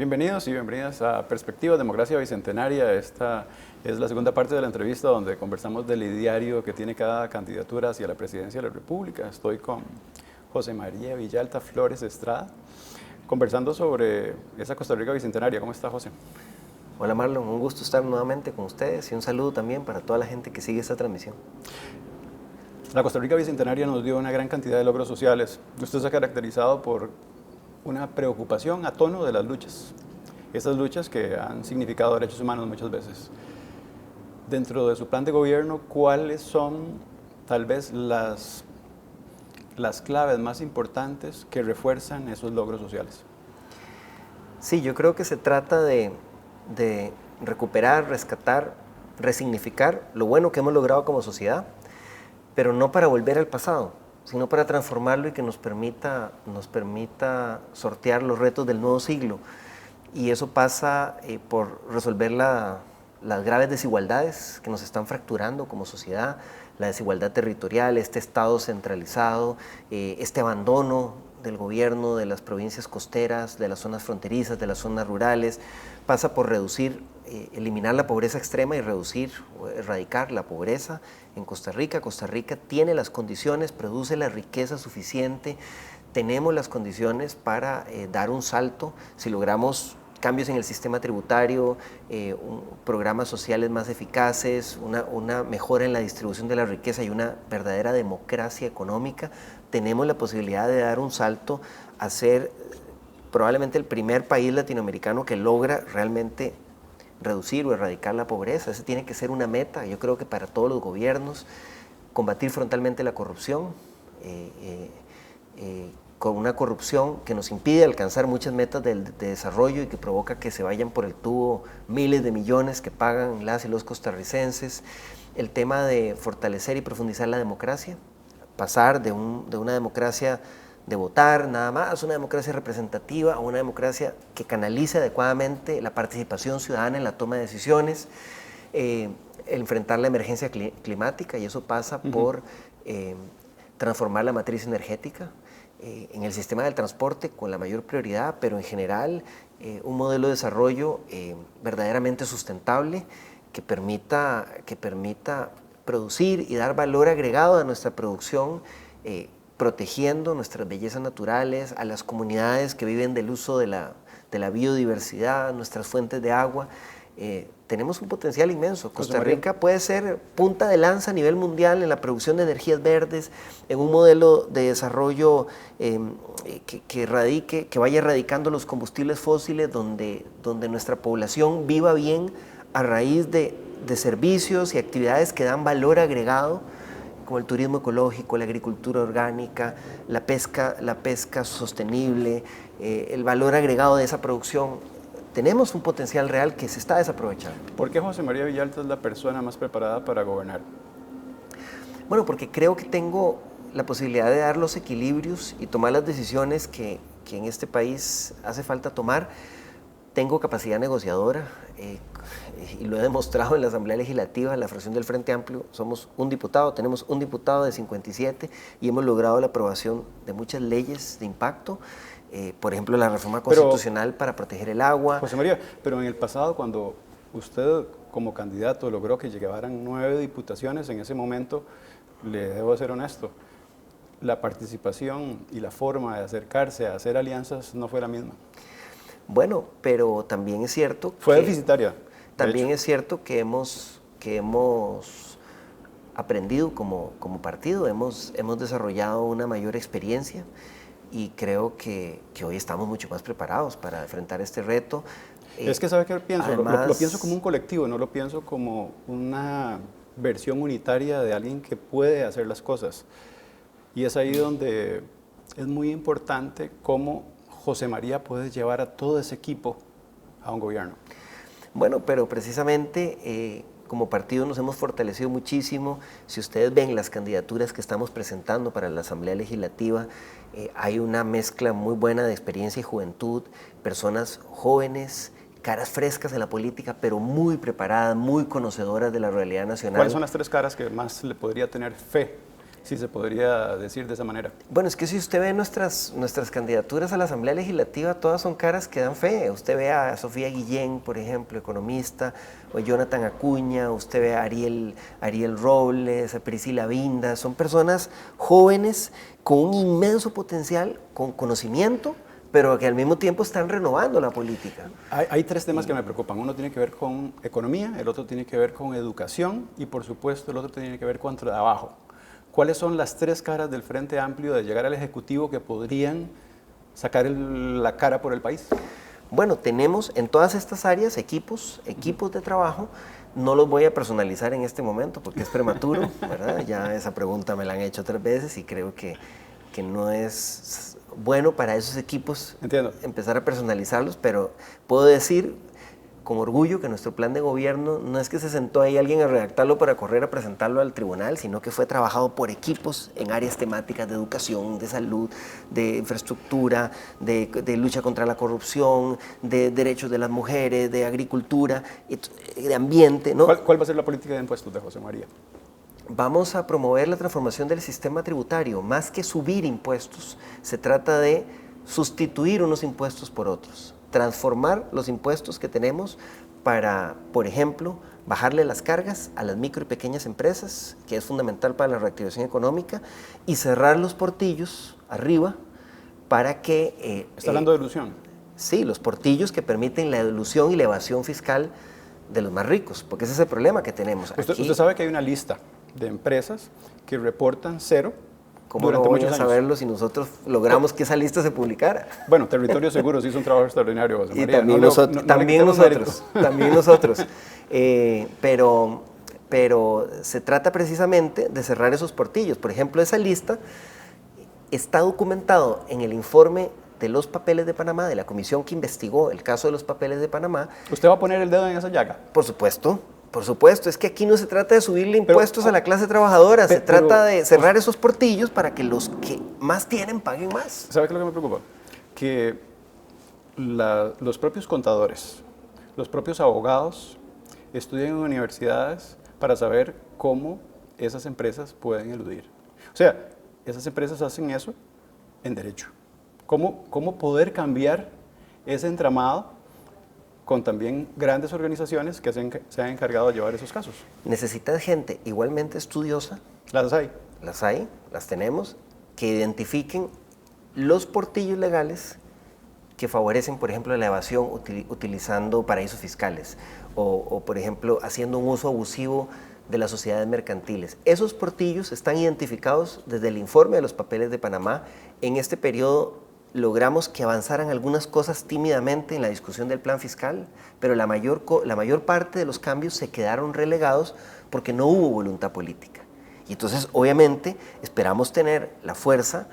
Bienvenidos y bienvenidas a Perspectiva Democracia Bicentenaria. Esta es la segunda parte de la entrevista donde conversamos del ideario que tiene cada candidatura hacia la presidencia de la República. Estoy con José María Villalta Flores Estrada, conversando sobre esa Costa Rica Bicentenaria. ¿Cómo está, José? Hola Marlon, un gusto estar nuevamente con ustedes y un saludo también para toda la gente que sigue esta transmisión. La Costa Rica Bicentenaria nos dio una gran cantidad de logros sociales. Usted se ha caracterizado por una preocupación a tono de las luchas. Esas luchas que han significado derechos humanos muchas veces. Dentro de su plan de gobierno, ¿cuáles son tal vez las claves más importantes que refuerzan esos logros sociales? Sí, yo creo que se trata de recuperar, rescatar, resignificar lo bueno que hemos logrado como sociedad, pero no para volver al pasado, sino para transformarlo y que nos permita sortear los retos del nuevo siglo. Y eso pasa por resolver las graves desigualdades que nos están fracturando como sociedad, la desigualdad territorial, este Estado centralizado, este abandono del gobierno de las provincias costeras, de las zonas fronterizas, de las zonas rurales. Pasa por reducir, eliminar la pobreza extrema y reducir o erradicar la pobreza en Costa Rica. Costa Rica tiene las condiciones, produce la riqueza suficiente, tenemos las condiciones para dar un salto si logramos cambios en el sistema tributario, programas sociales más eficaces, una mejora en la distribución de la riqueza y una verdadera democracia económica. Tenemos la posibilidad de dar un salto a ser probablemente el primer país latinoamericano que logra realmente reducir o erradicar la pobreza. Esa tiene que ser una meta, yo creo que para todos los gobiernos, combatir frontalmente la corrupción, con una corrupción que nos impide alcanzar muchas metas de desarrollo y que provoca que se vayan por el tubo miles de millones que pagan las y los costarricenses. El tema de fortalecer y profundizar la democracia, pasar de una democracia de votar nada más, una democracia representativa a una democracia que canalice adecuadamente la participación ciudadana en la toma de decisiones, enfrentar la emergencia climática, y eso pasa por transformar la matriz energética, en el sistema del transporte con la mayor prioridad, pero en general un modelo de desarrollo verdaderamente sustentable que permita producir y dar valor agregado a nuestra producción, protegiendo nuestras bellezas naturales, a las comunidades que viven del uso de la biodiversidad, nuestras fuentes de agua. Tenemos un potencial inmenso. Costa Rica puede ser punta de lanza a nivel mundial en la producción de energías verdes, en un modelo de desarrollo que vaya erradicando los combustibles fósiles, donde nuestra población viva bien a raíz de servicios y actividades que dan valor agregado, como el turismo ecológico, la agricultura orgánica, la pesca sostenible, el valor agregado de esa producción. Tenemos un potencial real que se está desaprovechando. ¿Por qué José María Villalta es la persona más preparada para gobernar? Bueno, porque creo que tengo la posibilidad de dar los equilibrios y tomar las decisiones que en este país hace falta tomar. Tengo capacidad negociadora y lo he demostrado en la Asamblea Legislativa, en la fracción del Frente Amplio. Tenemos un diputado de 57 y hemos logrado la aprobación de muchas leyes de impacto. Por ejemplo, la reforma constitucional para proteger el agua. José María, pero en el pasado, cuando usted como candidato logró que llegaran 9 diputaciones, en ese momento, le debo ser honesto, la participación y la forma de acercarse a hacer alianzas no fue la misma. Bueno, pero también es cierto fue deficitaria. También es cierto que hemos aprendido como partido, hemos desarrollado una mayor experiencia. Y creo que hoy estamos mucho más preparados para enfrentar este reto. Es que, ¿sabe qué pienso? Además, lo pienso como un colectivo, no lo pienso como una versión unitaria de alguien que puede hacer las cosas. Y es ahí donde es muy importante cómo José María puede llevar a todo ese equipo a un gobierno. Bueno, pero precisamente como partido nos hemos fortalecido muchísimo. Si ustedes ven las candidaturas que estamos presentando para la Asamblea Legislativa, hay una mezcla muy buena de experiencia y juventud, personas jóvenes, caras frescas en la política, pero muy preparadas, muy conocedoras de la realidad nacional. ¿Cuáles son las 3 caras que más le podría tener fe si se podría decir de esa manera. Bueno, es que si usted ve nuestras candidaturas a la Asamblea Legislativa, todas son caras que dan fe. Usted ve a Sofía Guillén, por ejemplo, economista, o Jonathan Acuña, usted ve a Ariel Robles, a Priscila Vinda, son personas jóvenes con un inmenso potencial, con conocimiento, pero que al mismo tiempo están renovando la política. Hay tres temas que me preocupan. Uno tiene que ver con economía, el otro tiene que ver con educación y, por supuesto, el otro tiene que ver con trabajo. ¿Cuáles son las tres caras del Frente Amplio de llegar al Ejecutivo que podrían sacar la cara por el país? Bueno, tenemos en todas estas áreas equipos de trabajo. No los voy a personalizar en este momento porque es prematuro, ¿verdad? Ya esa pregunta me la han hecho 3 veces y creo que no es bueno para esos equipos empezar a personalizarlos, pero puedo decir con orgullo que nuestro plan de gobierno no es que se sentó ahí alguien a redactarlo para correr a presentarlo al tribunal, sino que fue trabajado por equipos en áreas temáticas de educación, de salud, de infraestructura, de lucha contra la corrupción, de derechos de las mujeres, de agricultura, de ambiente, ¿no? ¿Cuál va a ser la política de impuestos de José María? Vamos a promover la transformación del sistema tributario. Más que subir impuestos, se trata de sustituir unos impuestos por otros. Transformar los impuestos que tenemos para, por ejemplo, bajarle las cargas a las micro y pequeñas empresas, que es fundamental para la reactivación económica, y cerrar los portillos arriba para que... ¿Está hablando de ilusión? Sí, los portillos que permiten la elusión y la evasión fiscal de los más ricos, porque ese es el problema que tenemos. Usted sabe que hay una lista de empresas que reportan cero. ¿Cómo no voy a saberlo si nosotros logramos que esa lista se publicara? Bueno, Territorio Seguro hizo un trabajo extraordinario, José María. Y también nosotros. Pero se trata precisamente de cerrar esos portillos. Por ejemplo, esa lista está documentado en el informe de los papeles de Panamá, de la comisión que investigó el caso de los papeles de Panamá. ¿Usted va a poner el dedo en esa llaga? Por supuesto. Es que aquí no se trata de subirle impuestos a la clase trabajadora, se trata de cerrar esos portillos para que los que más tienen paguen más. ¿Sabe qué es lo que me preocupa? Que los propios contadores, los propios abogados estudian en universidades para saber cómo esas empresas pueden eludir. O sea, esas empresas hacen eso en derecho. ¿Cómo poder cambiar ese entramado con también grandes organizaciones que se han encargado de llevar esos casos? Necesitas gente igualmente estudiosa. Las hay. Las tenemos, que identifiquen los portillos legales que favorecen, por ejemplo, la evasión utilizando paraísos fiscales o, por ejemplo, haciendo un uso abusivo de las sociedades mercantiles. Esos portillos están identificados desde el informe de los papeles de Panamá. En este periodo logramos que avanzaran algunas cosas tímidamente en la discusión del plan fiscal, pero la mayor parte de los cambios se quedaron relegados porque no hubo voluntad política. Y entonces, obviamente, esperamos tener la fuerza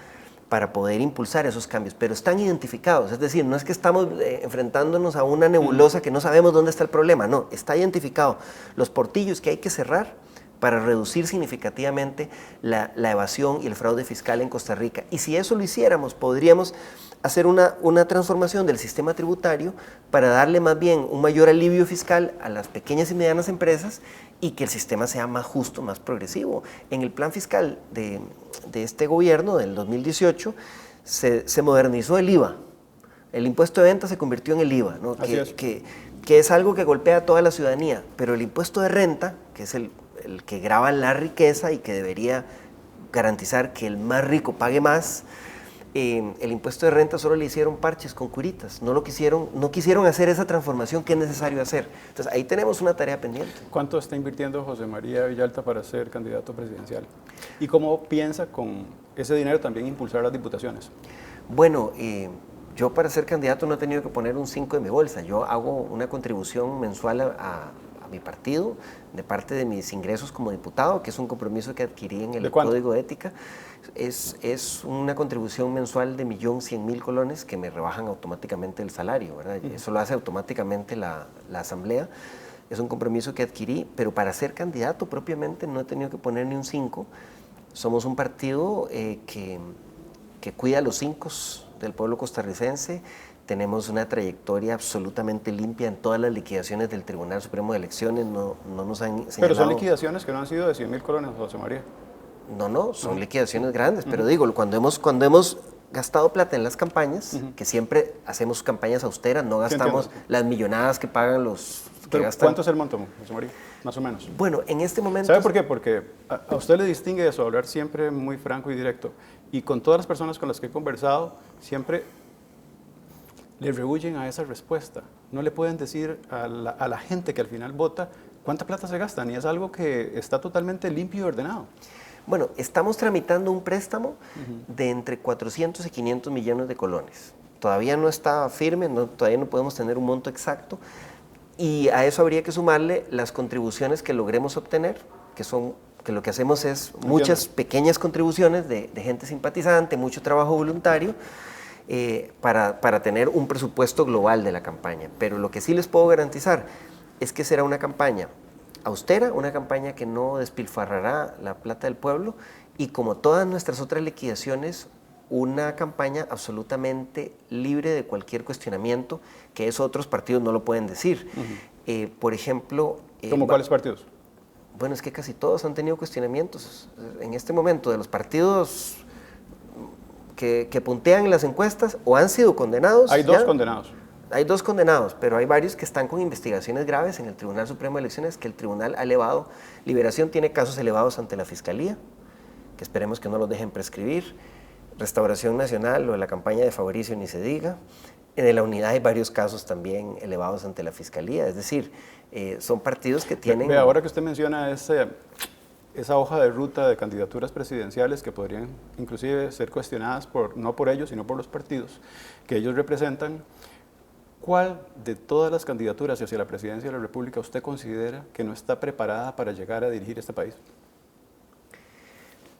para poder impulsar esos cambios, pero están identificados, es decir, no es que estamos enfrentándonos a una nebulosa que no sabemos dónde está el problema, no, está identificado los portillos que hay que cerrar para reducir significativamente la evasión y el fraude fiscal en Costa Rica. Y si eso lo hiciéramos, podríamos hacer una transformación del sistema tributario para darle más bien un mayor alivio fiscal a las pequeñas y medianas empresas y que el sistema sea más justo, más progresivo. En el plan fiscal de este gobierno, del 2018, se modernizó el IVA. El impuesto de venta se convirtió en el IVA, ¿no? que es algo que golpea a toda la ciudadanía, pero el impuesto de renta, que es el que grava la riqueza y que debería garantizar que el más rico pague más, el impuesto de renta solo le hicieron parches con curitas, no quisieron hacer esa transformación que es necesario hacer. Entonces ahí tenemos una tarea pendiente. ¿Cuánto está invirtiendo José María Villalta para ser candidato presidencial? ¿Y cómo piensa con ese dinero también impulsar las diputaciones? Bueno, yo para ser candidato no he tenido que poner un 5 de mi bolsa, yo hago una contribución mensual a mi partido, de parte de mis ingresos como diputado, que es un compromiso que adquirí en el Código de Ética. Es una contribución mensual de 1.100.000 colones que me rebajan automáticamente el salario, ¿verdad? Eso lo hace automáticamente la Asamblea. Es un compromiso que adquirí, pero para ser candidato propiamente no he tenido que poner ni un 5. Somos un partido que cuida los 5 del pueblo costarricense. Tenemos una trayectoria absolutamente limpia en todas las liquidaciones del Tribunal Supremo de Elecciones, no nos han señalado. Pero son liquidaciones que no han sido de 100.000 colones, José María. No, son liquidaciones grandes, pero digo, cuando hemos gastado plata en las campañas, que siempre hacemos campañas austeras, no gastamos las millonadas que pagan los que Pero gastan. ¿cuánto es el monto, José María? Más o menos. Bueno, en este momento... ¿Sabe por qué? Porque a usted le distingue eso, hablar siempre muy franco y directo. Y con todas las personas con las que he conversado, siempre le rehuyen a esa respuesta. No le pueden decir a la gente que al final vota cuánta plata se gasta, ni es algo que está totalmente limpio y ordenado. Bueno, estamos tramitando un préstamo de entre 400 y 500 millones de colones. Todavía no está firme, todavía no podemos tener un monto exacto, y a eso habría que sumarle las contribuciones que logremos obtener, que lo que hacemos es muchas pequeñas contribuciones de gente simpatizante, mucho trabajo voluntario, para tener un presupuesto global de la campaña. Pero lo que sí les puedo garantizar es que será una campaña austera, una campaña que no despilfarrará la plata del pueblo, y como todas nuestras otras liquidaciones, una campaña absolutamente libre de cualquier cuestionamiento, que eso otros partidos no lo pueden decir. Por ejemplo... ¿Cómo cuáles partidos? Bueno, es que casi todos han tenido cuestionamientos. En este momento, de los partidos que puntean en las encuestas, o han sido condenados... Hay dos condenados. Hay dos condenados, pero hay varios que están con investigaciones graves en el Tribunal Supremo de Elecciones, que el tribunal ha elevado. Liberación tiene casos elevados ante la Fiscalía, que esperemos que no los dejen prescribir. Restauración Nacional, o de la campaña de Fabricio, ni se diga. De la Unidad hay varios casos también elevados ante la Fiscalía. Es decir, son partidos que tienen... Ahora que usted menciona esa hoja de ruta de candidaturas presidenciales que podrían inclusive ser cuestionadas no por ellos, sino por los partidos que ellos representan, ¿cuál de todas las candidaturas hacia la presidencia de la República usted considera que no está preparada para llegar a dirigir este país?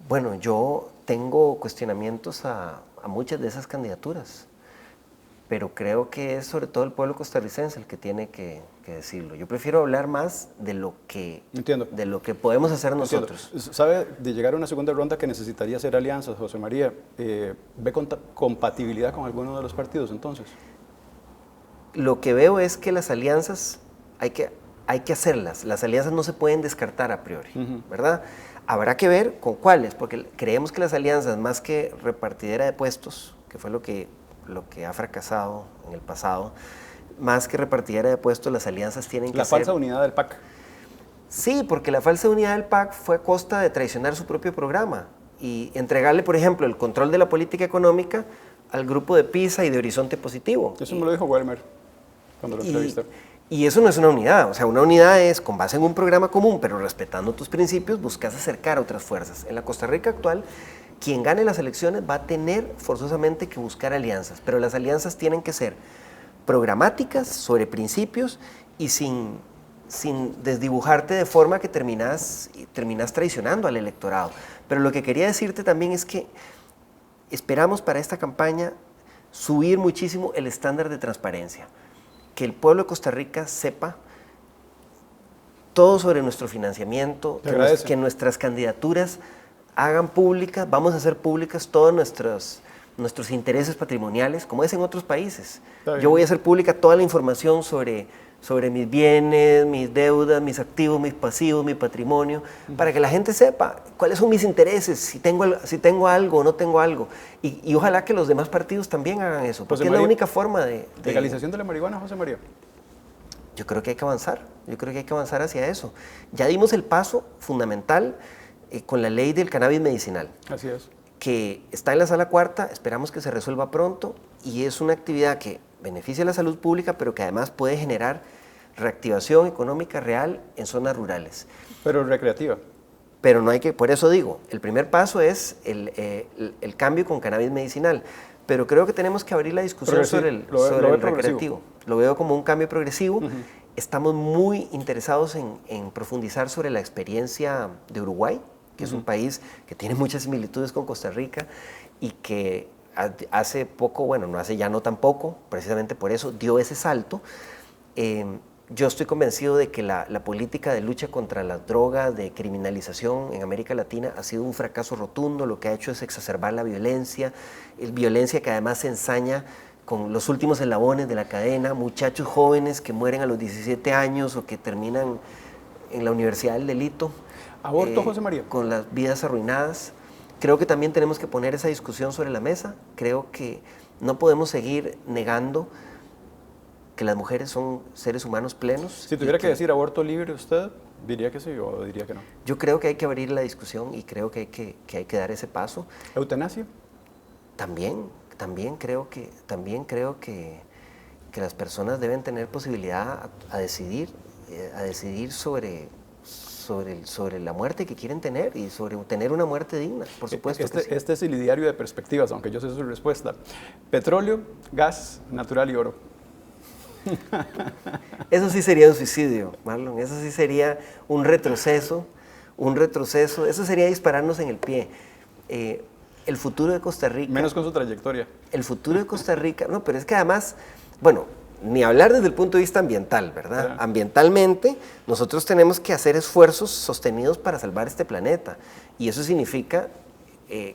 Bueno, yo tengo cuestionamientos a muchas de esas candidaturas, pero creo que es sobre todo el pueblo costarricense el que tiene que decirlo. Yo prefiero hablar más de lo que podemos hacer nosotros. ¿Sabe de llegar a una segunda ronda que necesitaría hacer alianzas, José María? ¿Ve compatibilidad con alguno de los partidos entonces? Lo que veo es que las alianzas hay que hacerlas. Las alianzas no se pueden descartar a priori, ¿verdad? Habrá que ver con cuáles, porque creemos que las alianzas, más que repartidera de puestos, que fue lo que ha fracasado en el pasado, más que repartidera de puestos, las alianzas tienen que ser... La falsa unidad del PAC. Sí, porque la falsa unidad del PAC fue a costa de traicionar su propio programa y entregarle, por ejemplo, el control de la política económica al grupo de PISA y de Horizonte Positivo. Eso me lo dijo Welmer cuando lo entrevisté. Y eso no es una unidad, o sea, una unidad es con base en un programa común, pero respetando tus principios, buscas acercar a otras fuerzas. En la Costa Rica actual, quien gane las elecciones va a tener forzosamente que buscar alianzas, pero las alianzas tienen que ser programáticas, sobre principios y sin desdibujarte de forma que terminas traicionando al electorado. Pero lo que quería decirte también es que esperamos para esta campaña subir muchísimo el estándar de transparencia, que el pueblo de Costa Rica sepa todo sobre nuestro financiamiento, que nuestras candidaturas hagan públicas, vamos a hacer públicas todos nuestros intereses patrimoniales, como es en otros países. Yo voy a hacer pública toda la información sobre mis bienes, mis deudas, mis activos, mis pasivos, mi patrimonio, para que la gente sepa cuáles son mis intereses, si tengo algo o no tengo algo. Y ojalá que los demás partidos también hagan eso, porque es la única forma de... ¿Legalización de la marihuana, José María? Yo creo que hay que avanzar hacia eso. Ya dimos el paso fundamental con la ley del cannabis medicinal. Así es. Que está en la sala cuarta, esperamos que se resuelva pronto, y es una actividad que beneficia a la salud pública, pero que además puede generar reactivación económica real en zonas rurales. Pero recreativa. Pero no hay que, por eso digo, el primer paso es el cambio con cannabis medicinal, pero creo que tenemos que abrir la discusión sobre el recreativo. Lo veo como un cambio progresivo. Estamos muy interesados en profundizar sobre la experiencia de Uruguay, que es un país que tiene muchas similitudes con Costa Rica y que hace poco, bueno, no tan poco, precisamente por eso dio ese salto. Yo estoy convencido de que la política de lucha contra las drogas, de criminalización en América Latina ha sido un fracaso rotundo. Lo que ha hecho es exacerbar la violencia que además se ensaña con los últimos eslabones de la cadena, muchachos jóvenes que mueren a los 17 años o que terminan en la Universidad del Delito. ¿Aborto, José María? con las vidas arruinadas. Creo que también tenemos que poner esa discusión sobre la mesa. Creo que no podemos seguir negando que las mujeres son seres humanos plenos. Si tuviera que decir aborto libre, ¿usted diría que sí o diría que no? Yo creo que hay que abrir la discusión y creo que hay que dar ese paso. ¿Eutanasia? También creo que las personas deben tener posibilidad a decidir sobre la muerte que quieren tener y sobre tener una muerte digna, por supuesto. Este es el ideario de perspectivas, aunque yo sé su respuesta. Petróleo, gas natural y oro. Eso sí sería un suicidio, Marlon, eso sí sería un retroceso, eso sería dispararnos en el pie. El futuro de Costa Rica... Menos con su trayectoria. El futuro de Costa Rica, no, pero es que además, bueno, ni hablar desde el punto de vista ambiental, ¿verdad? Ambientalmente, nosotros tenemos que hacer esfuerzos sostenidos para salvar este planeta, y eso significa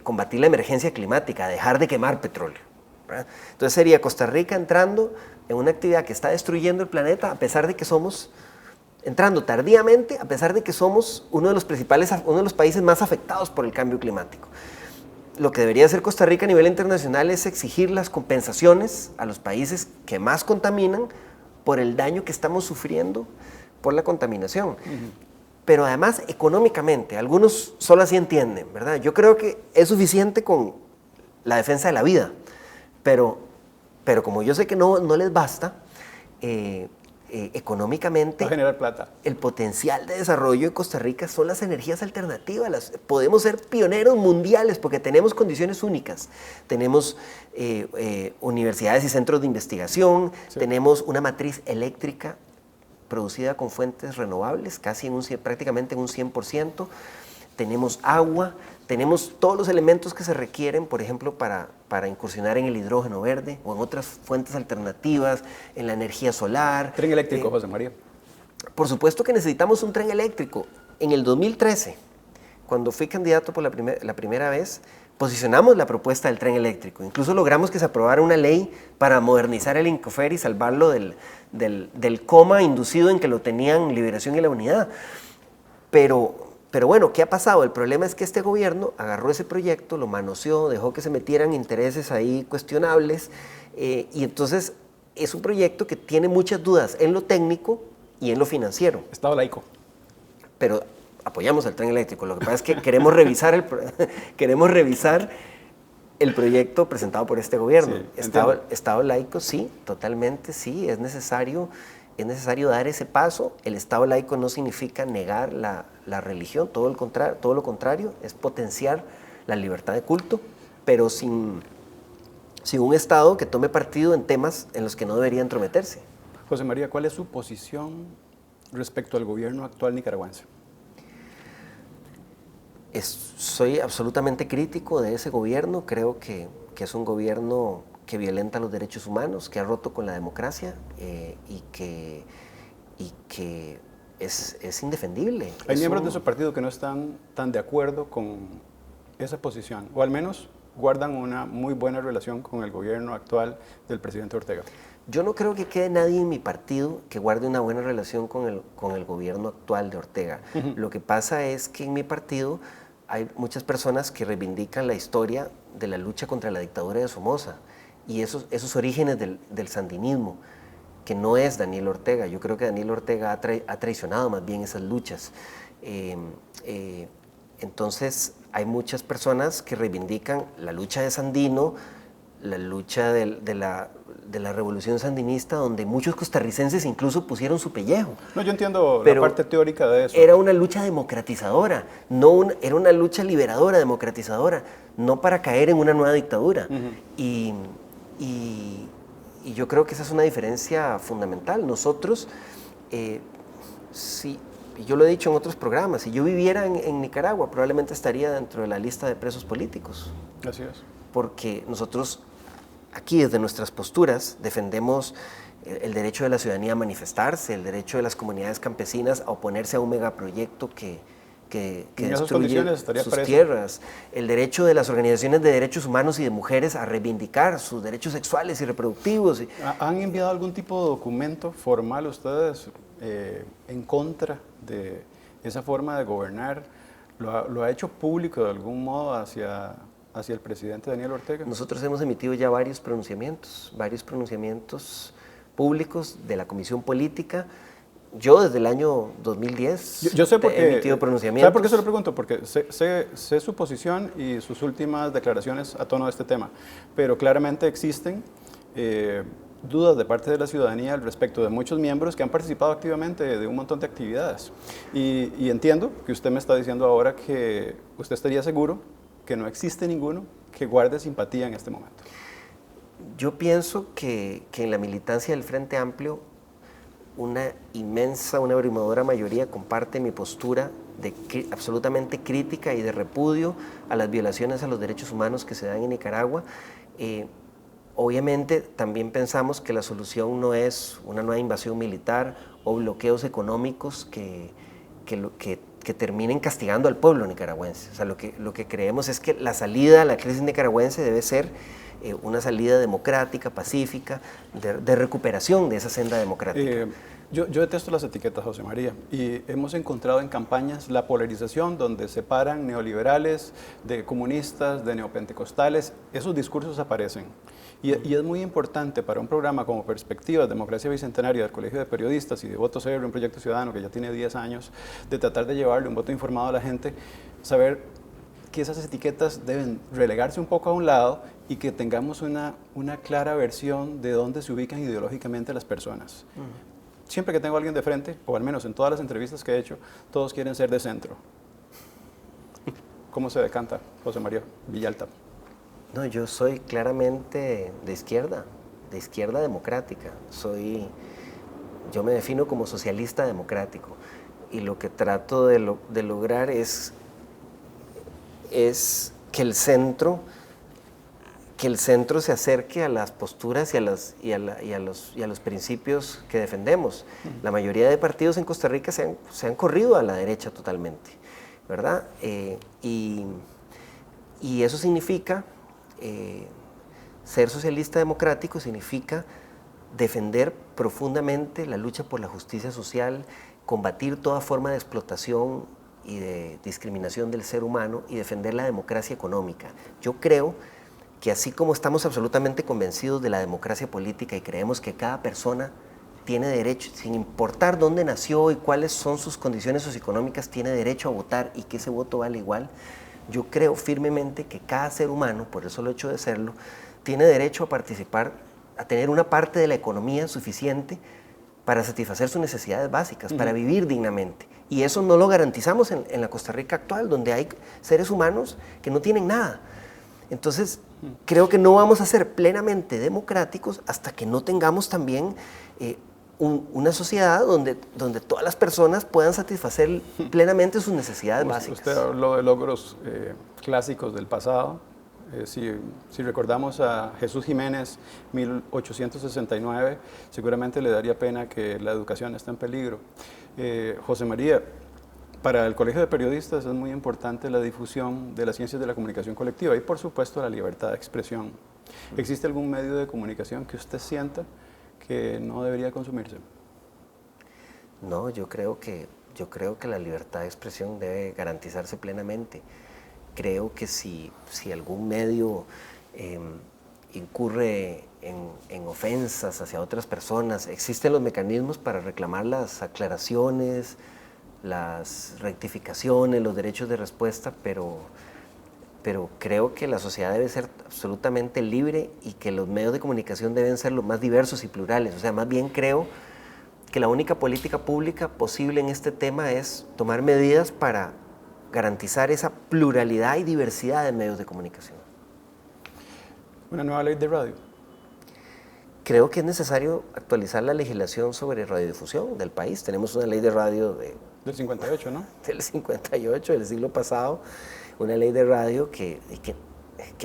combatir la emergencia climática, dejar de quemar petróleo, ¿verdad? Entonces sería Costa Rica entrando en una actividad que está destruyendo el planeta, a pesar de que somos, entrando tardíamente, a pesar de que somos uno de los países más afectados por el cambio climático. Lo que debería hacer Costa Rica a nivel internacional es exigir las compensaciones a los países que más contaminan por el daño que estamos sufriendo por la contaminación. Pero además, económicamente, algunos solo así entienden, ¿verdad? Yo creo que es suficiente con la defensa de la vida, pero como yo sé que no les basta, económicamente, Va a generar plata. el potencial de desarrollo de Costa Rica son las energías alternativas. Podemos ser pioneros mundiales porque tenemos condiciones únicas. Tenemos universidades y centros de investigación, tenemos una matriz eléctrica producida con fuentes renovables, prácticamente en un 100%. Tenemos agua, tenemos todos los elementos que se requieren, por ejemplo, para incursionar en el hidrógeno verde o en otras fuentes alternativas, en la energía solar. Tren eléctrico, José María. Por supuesto que necesitamos un tren eléctrico. En el 2013, cuando fui candidato por la primera vez, posicionamos la propuesta del tren eléctrico. Incluso logramos que se aprobara una ley para modernizar el Incofer y salvarlo del coma inducido en que lo tenían Liberación y la Unidad. Pero bueno, ¿qué ha pasado? El problema es que este gobierno agarró ese proyecto, lo manoseó, dejó que se metieran intereses ahí cuestionables, y entonces es un proyecto que tiene muchas dudas en lo técnico y en lo financiero. Estado laico. Pero apoyamos el tren eléctrico. Lo que pasa es que queremos revisar el proyecto presentado por este gobierno. Sí, Estado laico, sí, totalmente, sí, es necesario dar ese paso. El Estado laico no significa negar la religión, todo lo contrario, es potenciar la libertad de culto, pero sin un Estado que tome partido en temas en los que no debería entrometerse. José María, ¿cuál es su posición respecto al gobierno actual nicaragüense? Soy absolutamente crítico de ese gobierno. Creo que es un gobierno que violenta los derechos humanos, que ha roto con la democracia y que es indefendible. Hay miembros de su partido que no están tan de acuerdo con esa posición, o al menos guardan una muy buena relación con el gobierno actual del presidente Ortega. Yo no creo que quede nadie en mi partido que guarde una buena relación con el gobierno actual de Ortega. Lo que pasa es que en mi partido hay muchas personas que reivindican la historia de la lucha contra la dictadura de Somoza y esos orígenes del sandinismo, que no es Daniel Ortega. Yo creo que Daniel Ortega ha traicionado más bien esas luchas. Entonces hay muchas personas que reivindican la lucha de Sandino, la lucha de la revolución sandinista, donde muchos costarricenses incluso pusieron su pellejo. No, yo entiendo la parte teórica de eso. Era una lucha democratizadora, era una lucha liberadora, democratizadora, no para caer en una nueva dictadura. Y yo creo que esa es una diferencia fundamental. Nosotros, yo lo he dicho en otros programas, si yo viviera en Nicaragua, probablemente estaría dentro de la lista de presos políticos. Así es. Porque nosotros aquí desde nuestras posturas defendemos el derecho de la ciudadanía a manifestarse, el derecho de las comunidades campesinas a oponerse a un megaproyecto que destruye sus tierras, el derecho de las organizaciones de derechos humanos y de mujeres a reivindicar sus derechos sexuales y reproductivos. ¿Han enviado algún tipo de documento formal ustedes en contra de esa forma de gobernar lo ha hecho público de algún modo hacia el presidente Daniel Ortega? Nosotros hemos emitido ya varios pronunciamientos públicos de la Comisión Política. Yo desde el año 2010 yo sé porque, he emitido pronunciamientos. ¿Sabe por qué se lo pregunto? Porque sé su posición y sus últimas declaraciones a tono de este tema, pero claramente existen dudas de parte de la ciudadanía al respecto de muchos miembros que han participado activamente de un montón de actividades. Y entiendo que usted me está diciendo ahora que usted estaría seguro que no existe ninguno que guarde simpatía en este momento. Yo pienso que en la militancia del Frente Amplio una abrumadora mayoría comparte mi postura absolutamente crítica y de repudio a las violaciones a los derechos humanos que se dan en Nicaragua. Obviamente también pensamos que la solución no es una nueva invasión militar o bloqueos económicos que terminen castigando al pueblo nicaragüense. O sea, lo que creemos es que la salida a la crisis nicaragüense debe ser una salida democrática, pacífica, de recuperación de esa senda democrática. Yo detesto las etiquetas, José María, y hemos encontrado en campañas la polarización donde separan neoliberales de comunistas, de neopentecostales. Esos discursos aparecen. Y es muy importante para un programa como Perspectivas, Democracia Bicentenaria del Colegio de Periodistas y de Voto Cero, un proyecto ciudadano que ya tiene 10 años, de tratar de llevarle un voto informado a la gente, saber que esas etiquetas deben relegarse un poco a un lado y que tengamos una clara versión de dónde se ubican ideológicamente las personas. Siempre que tengo a alguien de frente, o al menos en todas las entrevistas que he hecho, todos quieren ser de centro. ¿Cómo se decanta José María Villalta? No, yo soy claramente de izquierda democrática. Yo me defino como socialista democrático y lo que trato de lograr es que el centro se acerque a las posturas y a los principios que defendemos. La mayoría de partidos en Costa Rica se han corrido a la derecha totalmente, ¿verdad? Y eso significa, ser socialista democrático significa defender profundamente la lucha por la justicia social, combatir toda forma de explotación y de discriminación del ser humano y defender la democracia económica. Yo creo que así como estamos absolutamente convencidos de la democracia política y creemos que cada persona tiene derecho, sin importar dónde nació y cuáles son sus condiciones socioeconómicas, tiene derecho a votar y que ese voto vale igual, yo creo firmemente que cada ser humano, por eso el hecho de serlo, tiene derecho a participar, a tener una parte de la economía suficiente para satisfacer sus necesidades básicas, para vivir dignamente. Y eso no lo garantizamos en la Costa Rica actual, donde hay seres humanos que no tienen nada. Entonces, creo que no vamos a ser plenamente democráticos hasta que no tengamos también una sociedad donde todas las personas puedan satisfacer plenamente sus necesidades básicas. Usted habló de logros clásicos del pasado. Si recordamos a Jesús Jiménez, 1869, seguramente le daría pena que la educación esté en peligro. José María, para el Colegio de Periodistas es muy importante la difusión de las ciencias de la comunicación colectiva y, por supuesto, la libertad de expresión. ¿Existe algún medio de comunicación que usted sienta que no debería consumirse? No, yo creo que la libertad de expresión debe garantizarse plenamente. Creo que si algún medio incurre en ofensas hacia otras personas, existen los mecanismos para reclamar las aclaraciones, las rectificaciones, los derechos de respuesta, pero creo que la sociedad debe ser absolutamente libre y que los medios de comunicación deben ser los más diversos y plurales. O sea, más bien creo que la única política pública posible en este tema es tomar medidas para garantizar esa pluralidad y diversidad de medios de comunicación. ¿Una nueva ley de radio? Creo que es necesario actualizar la legislación sobre radiodifusión del país. Tenemos una ley de radio del 58, ¿no? Del 58, del siglo pasado, una ley de radio que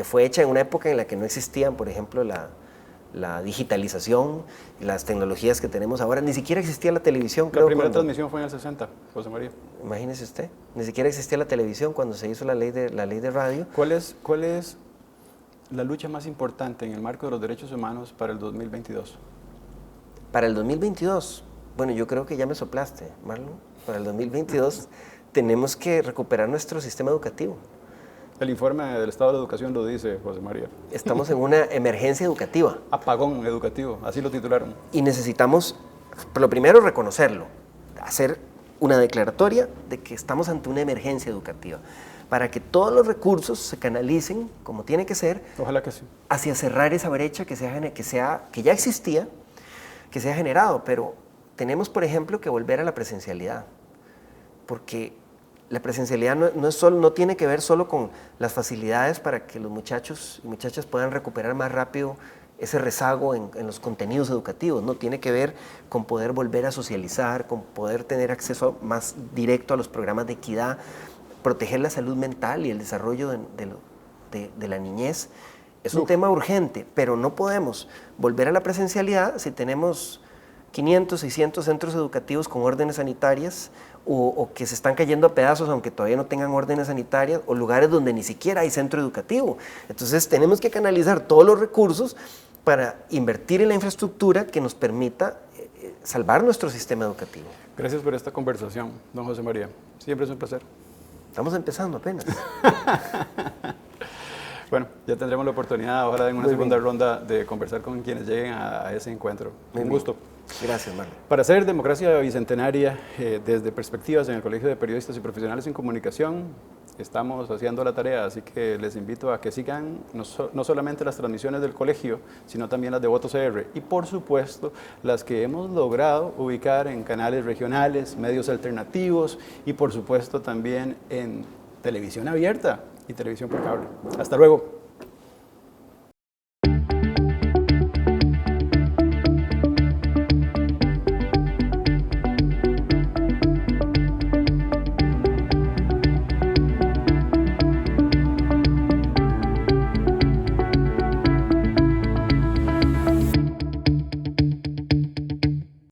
fue hecha en una época en la que no existían, por ejemplo, la digitalización, las tecnologías que tenemos ahora. Ni siquiera existía la televisión. La primera transmisión fue en el 60, José María. Imagínese usted, ni siquiera existía la televisión cuando se hizo la ley de radio. ¿Cuál es la lucha más importante en el marco de los derechos humanos para el 2022? Para el 2022, bueno, yo creo que ya me soplaste, Marlon. Para el 2022 tenemos que recuperar nuestro sistema educativo. El informe del Estado de la Educación lo dice, José María. Estamos en una emergencia educativa. Apagón educativo, así lo titularon. Y necesitamos, lo primero, reconocerlo, hacer una declaratoria de que estamos ante una emergencia educativa, para que todos los recursos se canalicen, como tiene que ser, Ojalá que sí. hacia cerrar esa brecha que ya existía, que se ha generado. Pero tenemos, por ejemplo, que volver a la presencialidad, porque la presencialidad no tiene que ver solo con las facilidades para que los muchachos y muchachas puedan recuperar más rápido ese rezago en los contenidos educativos, no tiene que ver con poder volver a socializar, con poder tener acceso más directo a los programas de equidad, proteger la salud mental y el desarrollo de la niñez. Es un tema urgente, pero no podemos volver a la presencialidad si tenemos 500, 600 centros educativos con órdenes sanitarias o que se están cayendo a pedazos aunque todavía no tengan órdenes sanitarias, o lugares donde ni siquiera hay centro educativo. Entonces tenemos que canalizar todos los recursos para invertir en la infraestructura que nos permita salvar nuestro sistema educativo. Gracias por esta conversación, don José María. Siempre es un placer. Estamos empezando apenas. Bueno, ya tendremos la oportunidad, ojalá en una segunda ronda, de conversar con quienes lleguen a ese encuentro. Un gusto. Gracias, Marlon. Para hacer Democracia Bicentenaria desde perspectivas en el Colegio de Periodistas y Profesionales en Comunicación, estamos haciendo la tarea, así que les invito a que sigan no solamente las transmisiones del colegio, sino también las de Voto CR y, por supuesto, las que hemos logrado ubicar en canales regionales, medios alternativos y, por supuesto, también en televisión abierta y televisión por cable. Hasta luego.